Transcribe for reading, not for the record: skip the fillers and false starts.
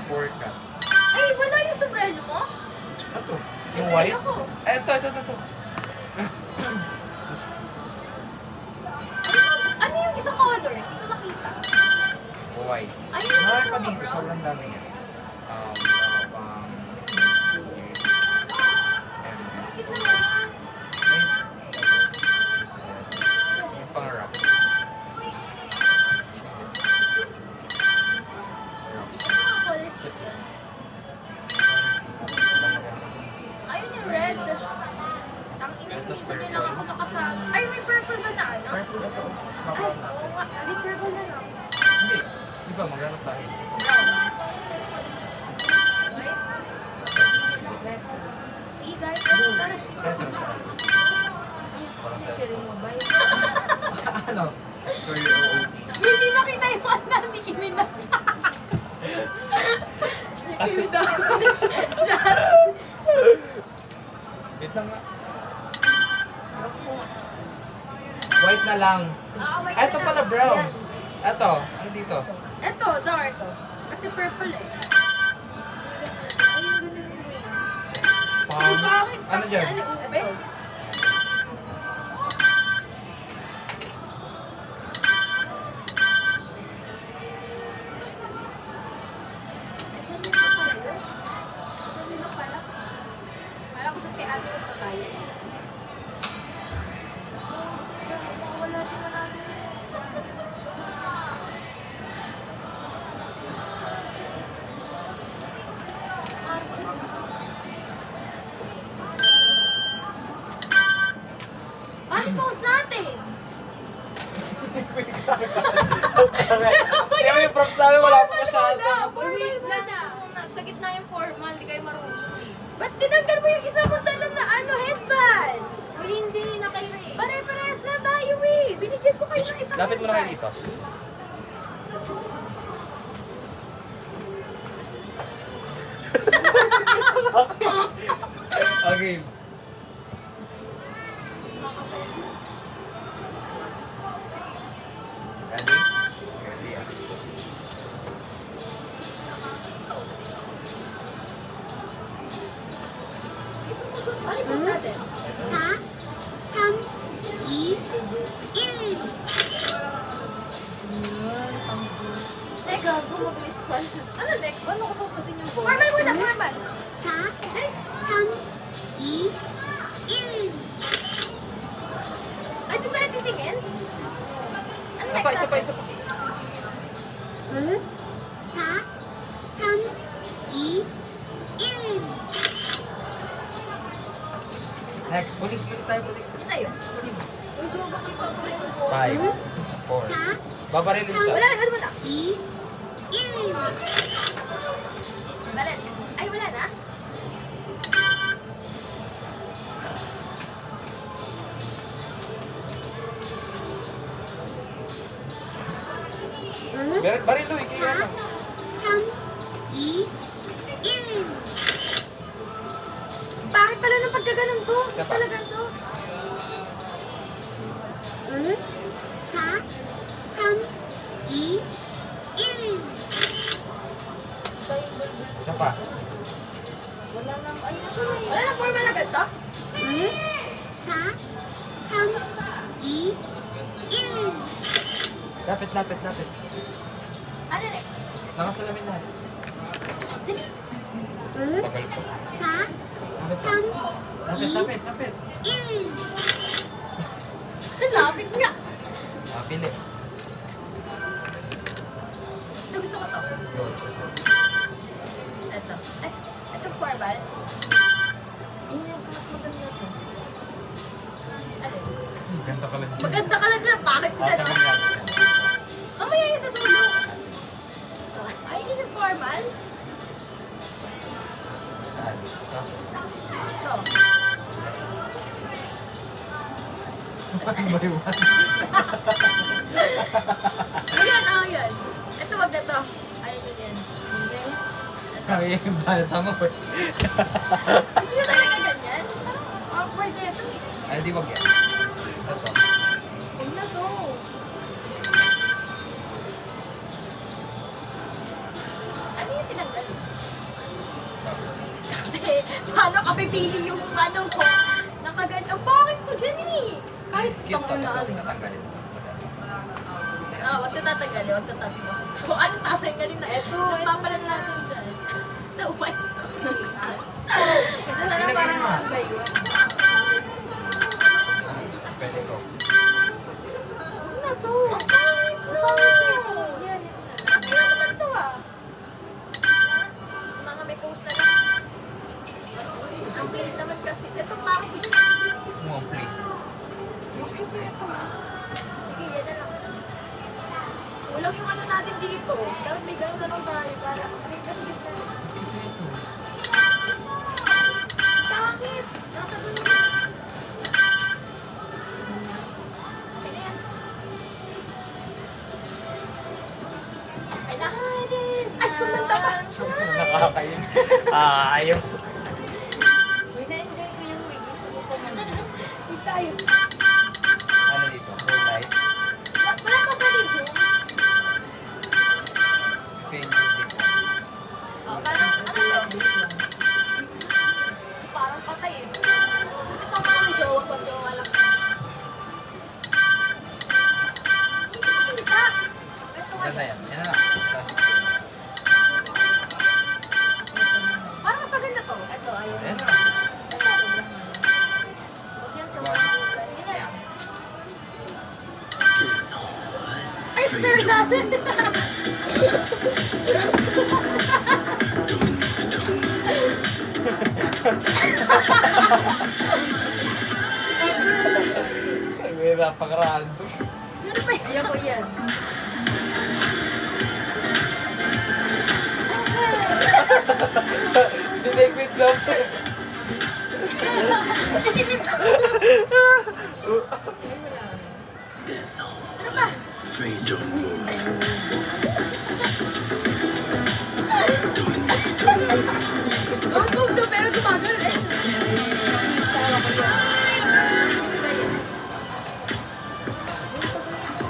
4 cut. Ay, wala yung sombrero mo? Ito. Yung white? Ako. Ito. Ano yung isang color? Hindi ko nakita. White. Ayun. Marami pa dito. Sobrang dami niya. Pang... Yung pang wrap. Color season. Ayun yung red. Ang inang-isa nyo lang ako makasama. Ay, may purple ba na ano? Purple ito. Ay, oo nga. May purple na lang. Hindi. Di ba, maghanap tayo. Right? Red. See guys, tara. Retro siya. Parang sa... Picture mo ba? Ano? For your OOT. Hindi makita yung ano ni Nicki Minaj. Nicki Minaj. Siya. Wait lang nga. White na lang. Ah, ito pala brown. Ito. Ano dito? Ito, dark. Kasi purple eh. Pang... Ano dyan? Ano, ube? Parang ko kay ate ko tayo. Wala siya na. Paano post natin? Kaya yung props namin wala pa masyado. Wait lang. Sa gitna yung formal, di kayo marunong eh. Ba't tinanggal mo yung isa mong dala na ano, headband? O hindi, nakaire. Pare-parehas na tayo eh. Binigyan ko kayo ng isang Lapit mo na kayo dito. Okay. Ready? Ready ah. Ano post natin? 4, 3, 2, 1. Next. Gago, mag-miss pa. Ano next? Paano ko susutin yung goal? Formal muna, formal. 4, 3, 2, 1. Ay, di ba natitingin? Ano Isa next pa, isa pa, natin? isa pa. 4, 3, 2, 1. Next, police tayo, police. Ano sa'yo? Uy, gago, kita ko yung goal. 5, 4. Babarilin siya. Wala, ano mo na? 2, 1. Balan. Ay, wala na? Barilo, ikaw yan. 3, 2, 1. Bakit pala ng pagkaganon to? Isa pa. Talaga to? 4, 3, 2, 1. Isa pa. Wala nang, ay, nasa na yun? Wala nang formal agad to? 4, 3, 2, 1. Lapit. Ano next? Nakasalamin na. Dali. 4, Tagal po. 3, Lapit. 1. Lapit nga. Pili. Ito gusto ko to. Go. Ito. Ay, ito formal. Yun yung mas maganda to. Alin? Ganda ka lang. Maganda ka lang na. Bakit ka no? Mamaya yung sa dulo. Ay, hindi yung formal. Saan? Ito. Ito. One by one. Ayan, yan. Ito, wag na to. Ayun yun yan. Ito. Kaya yung balsa mo. Gusto nyo talaga ganyan? Parang awkward na ito eh. Ay, di wag yan. Ito. Huwag na to. Ano yun? tinanggal? Kasi, paano ka pipili yung ano mo? Nakaganyan. Ang pangit ko dyan eh. Kahit Cute to, tanggal. gusto ko natanggalin. Wag ka tatanggalin, wag ka tatanggalin. So, ano tatanggalin na? Ito, papalan natin dyan. The white. Ito na lang parang mga yun. Pwede ko. Huwag na to. Ang pangit mo. Yan, ito na. Kaya naman to ah. Yung mga may post na lang. Ang plate naman kasi. Ito pangit mo. Mga plate. Yung cute na ito. Sige, yan na lang. Kulang yung ano natin dito. Dapat may gano'n na lang tayo. Para ang plate kasi dito. Pangit! Nasa dulo na. Okay na yan. Ay na. Ay, kumanta pa. Nakakain. Ayaw. Uy, na-enjoy ko yung may gusto ko kumanta. Uy, tayo. Ano dito? Full light. Wala ka ba dito? Pin this one. Parang ano to? Parang patay eh. Ito pang mga may jowa, pag jowa lang. Hindi ka. Ito nga Ganda yun. yan. Yan na lang. Tapos, Parang mas maganda to. Ito, ayun. yan na lang. Huwag yan sa mga kulay. Hindi na yan. Ay, sir natin! Ay, napaka-random. Ano pa isa? Ayoko yan. Diniquid something. That's all. Free, don't move. Don't move.